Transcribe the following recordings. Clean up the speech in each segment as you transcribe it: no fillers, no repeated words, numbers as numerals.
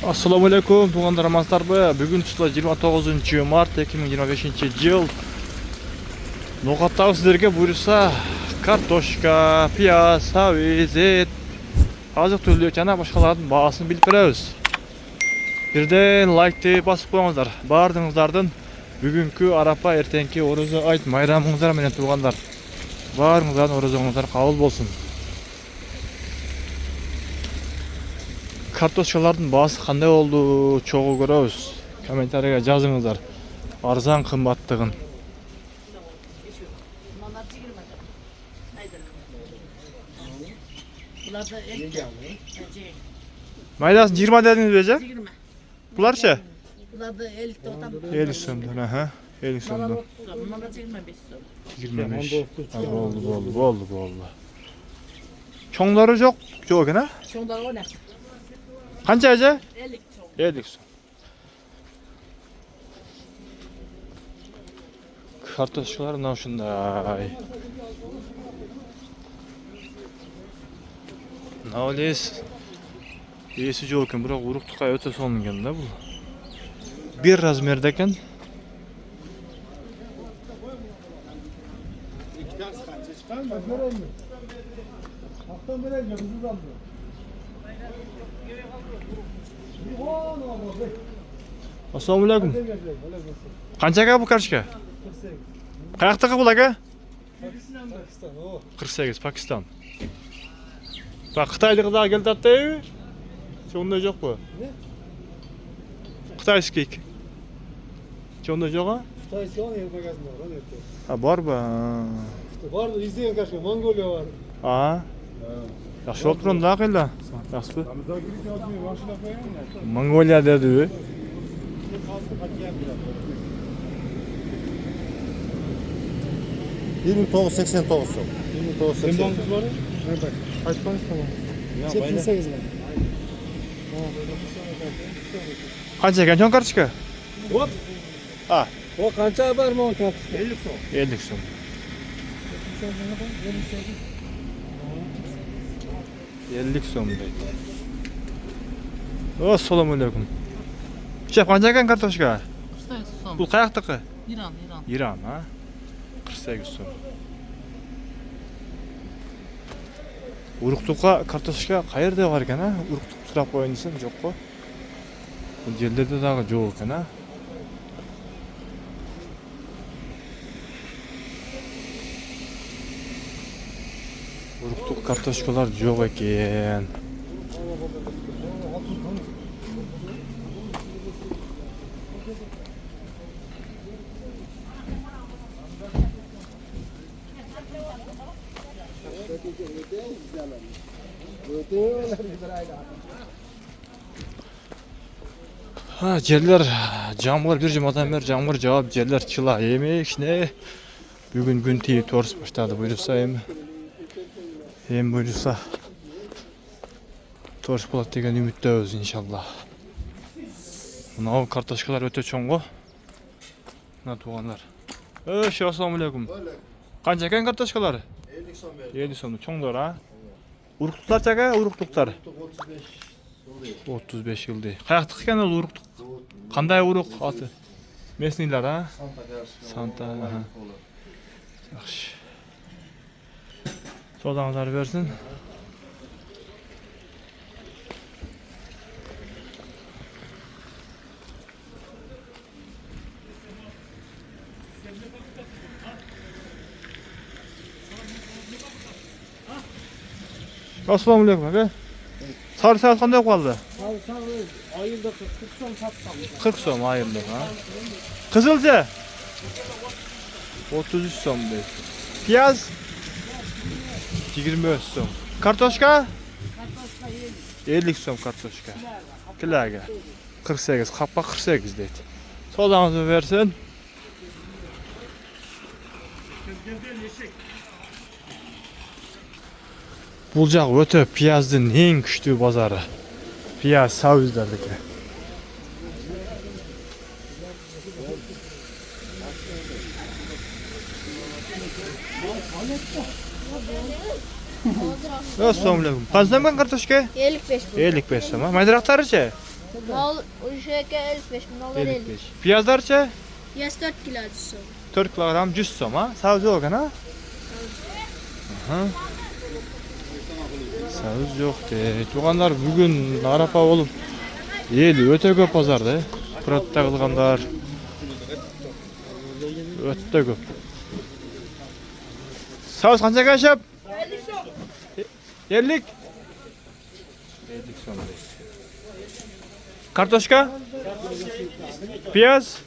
Assalamu alaikum, tuğanlar Ramazanlar. Bugün 29 Mart 2025 yıl. Noqattağı sizlerge buyursa kartoşka, piyaz, saviz, et, azık türlü jana başkalarının bağısını bilip berебiz. Birden like basıp koyuңuzдар. Bardığınızlardan bugünkü Arapa ertenki Oroza ayt bayramыңыздар менен туғандар. Барыңыздан орозоңуздар кабыл болсун. Kartoşkaların bağısı qanday oldu çoğu görөбүз. Kommentariga жазыңыздар. Arzan kımbattığın. Maydası 20 dediniz bece? Bularça? Bular da 50 totam. 50 sömdün aha. 50 sömdün. Bunlar da 25 so'm. 25. Oldu. Çoğları yok. Yok ne? Şonda o ne? Kança aja? 50 so'm. 50 so'm. Kartoşkalar mına şunday. Navles. Esi жоқ екен, бірақ урықтыққа өте солынген да бұл. Bir размердекен. Assalamu alaikum. Qanchaga bu kartoshka? Qayoqdaqa bu aka? 48 Pakistan. Bak Xitoyliklar keldi. Çoğunda yok bu. Ne? Xitoyskiy. Çoğunda yok ha? Xitoyski var ya magazinde var. Evet. Ha var mı? Var da izleyen karşı Mongolia var. Ha. Yaxshi olib turibdi aqilla. Yaxshi. Mongoliya dedi. 29.89 so'm. 29.89. var mı? Evet. Kaç parası tamam? 78 lira. Qancha ekan jon kartoshka? Hop. Ha, O kança var mı o kart? 50 so'm. 50 so'm. Ellik so'm deydi. Assalomu alaykum. Chef, qancha ekan kartoshka? 48 so'm. Bu qayoqdaki? İran. İran ha. 48 so'm. Uruqtuqqa kartoshka qayerda bor ekan ha? Uruqtuq so'rab qo'ying desam, yo'q-ku. Bu yerlarda dag'i yo'q ekan ha. Uruqtuq kartoshkalar yo'q ekan. Ha, yerler jamg'ir bir jumadan beri jamg'ir javob yerler chila yemek ne? Bugün gün tiyip to'rs başladı buyursa hem buyursa to'rs bo'ladi degan umiddabiz inshaalloh. Mana kartoshkalar o'ta cho'ng'u. Mana tuğanlar. Assalomu alaykum. Qancha ekan kartoshkalar? 50 so'm berdi. 7 so'm cho'nglar ha. Uruqtuqlar chaqa, uruqtuqlar. 35 yıl değil. Qayoqdiki ekan ol uruq? Qanday uruq oti? Mesniylar ha? Santa. Yaxshi. Sodаңыздар bersin. Assalomu alaykum aka. Sarı saat qanday qoldi? Ayılda 40 so'm satsam. 40 so'm ayırdık ha. Qizilcha 33 so'm deydi. Piyaz 25 so'm. Kartoshka? 50 so'm kartoshka. Kilaga 48, qapqa 48 deydi. Sodağınızı versin. Bulacak öte piyazdın en küçüğü pazarı. Piyaz savizlerdeki. Assalamu alaykum. Qancha so'mdan kartoshka? 55 bu. 55 so'm. Maydaroqlarichi? Mal uşaka 55 mallar 50. 55. Piyazlarcha Yes 4 kilo so'm. 4 kilogram 100 so'm ha. Savuz yo'q ekan ha? Aha. Savuz yo'q de. Tuğanlar bugün arapa olup eli öte köp pazarda. Piratta kılganlar öte köp. Savuz kancha kaşap? 50 so'm. 50 so'm. Kartoshka? Piyaz?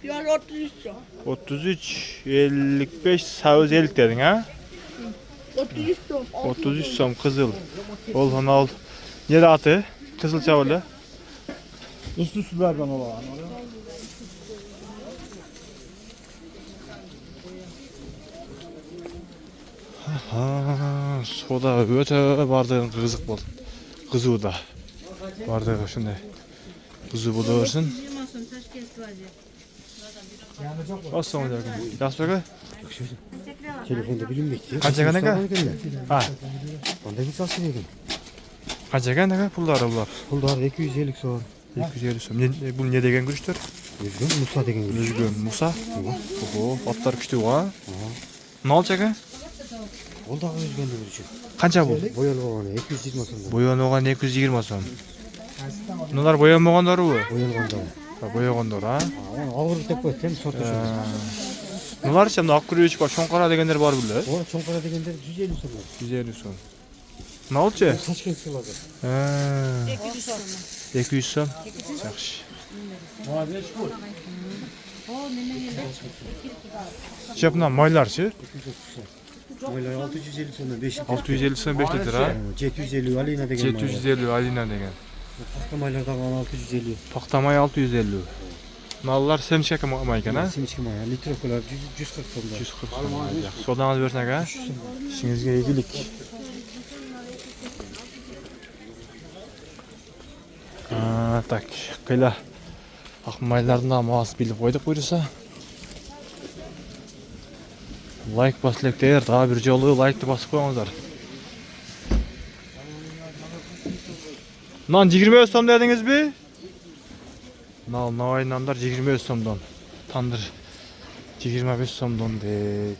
Piyaz 33 so'm. 33, 55, savuz 50 dedin ha? 33 so'm. 33 so'm kızıl. Ol onu al. Nere atı? Kızıl çavurlu. Uslu sulardan olan. Ha, soda öte bardağın kızık bol. Kızığı da. Bardağı şunday. Kızı buluyorsun. Assalamu alaikum. Yaxshi aka? Telefonda bilinmekti. Qancha ekan aka? Ha. Onda bir sasın edim. Qancha ekan aka pullari ular? Pullar 250 so'm. 250 so'm. Bu ne degan guruchdir? Özgün Musa degan geliyor. Özgün Musa. Oho, otlar kuchli va. Nolcha aka? O da özgün de için. Qancha bu? Boyalg'ani 220 so'm. Bo'yanogan 220 so'm. Bular bo'yanmaganlar u. Boyalg'anda. Ha, bo'yaganlar ha. Ağır deb qo'ysam sorta. Bularcha bu Akkuruch bor, Sho'nqora deganlar bor bular. O çonkara deganda 150 so'm. 150 so'm. Nolcha? Toshkent siladi. Ha. 200 so'm. Yaxshi. Chapna maylarchi? 230 so'm. Moylar 650 so'mdan 5 litr. 650 so'm 5 litr ha. 750 Alina degan. 750 Alina degan. Paxta maylardan 650. Paxtamay 650. Nallar semchaka may ekan ha. Simchki may. Litrokalar 140 so'mdan. 140 so'm. Yaxshi. Sodangiz bersin aka. İşingizga egilik. Ha, tak. Qila. Aqmaylardan mos bilib qo'ydik buyursa. Like baslıklar, daha bir jolu like basıp koyuңuzlar. Nan 25 so'm dediniz mi? Nal navay nanlar 25 so'mdan. Tandır 25 so'mdan deydi.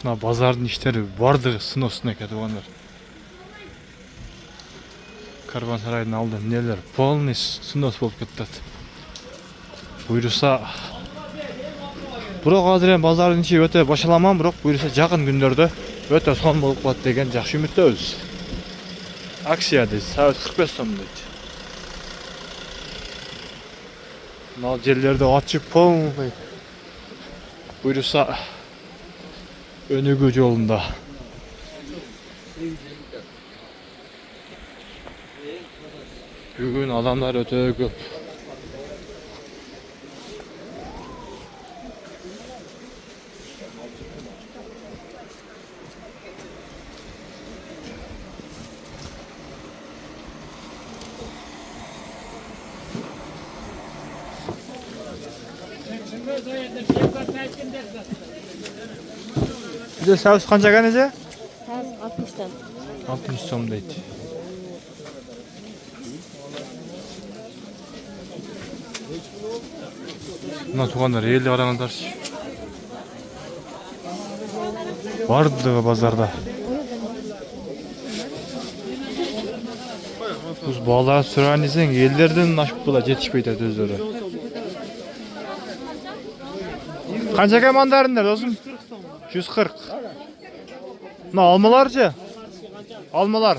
Na bazarın işleri vardı sınıfsına ketovanlar. Karvansaraydan aldım neler polnis sınıf bolup ketdi. Buyursa biroq hozir ham bazarın işi öte başalamam biroq buyursa yaqin günlerde öte son bolup qoladi degan yaxshi umiddabiz. Aksiyada soat 45 so'm deydi. Nal yerlerde açık pol buyursa Önügü yolunda. Bugün adamlar öte köp. Bir de savuz qancha ekan ese? Haz 60 dan. 60 so'm deydi. Mına tuğanlar elli qaranlar. Vardı bazarda. Biz bağlar sürenizin ellerden aşıp bula yetişpeydi özleri. Qancha ekan mandarinlar dostum? 140. Ne almalarca? Almalar.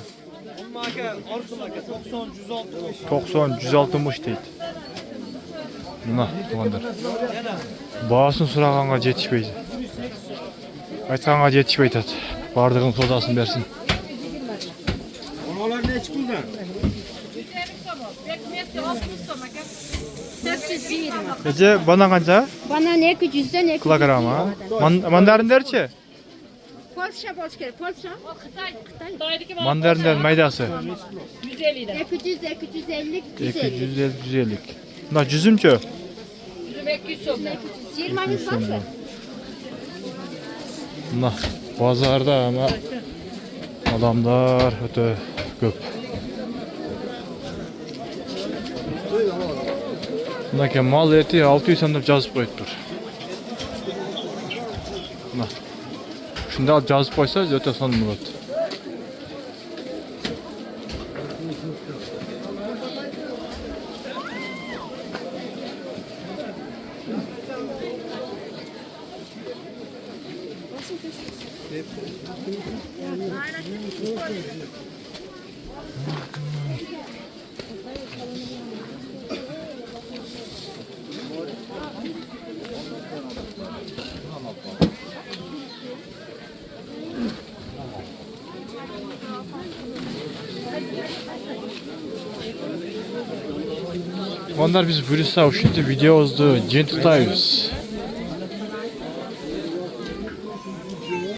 90 160 deydi. Mına tuğanlar. Bağaсын сұрағанға жетішпейді. Айтқанға жетішпейді. Бардығын созасын берсін. Onalar ne çıkıldı? 420. Ece bana qancha? Banan 200'den 200. Kilogram ha? Mandarinlerçi? Polsha Polska. Polsha. Xitoy. Mandarinler maydası. 200 250 150. 250 150. Buna cüzümçü? 20'niz varsa. Buna pazarda ama adamlar öte köp. Bundaki mal eti 600 so'm deb yozib qo'yibdir. Buna. Shunda olib yozib qo'ysa, o'ta son bo'ladi. Onlar biz Brüssel şimdi videomuzda Gent tutayız.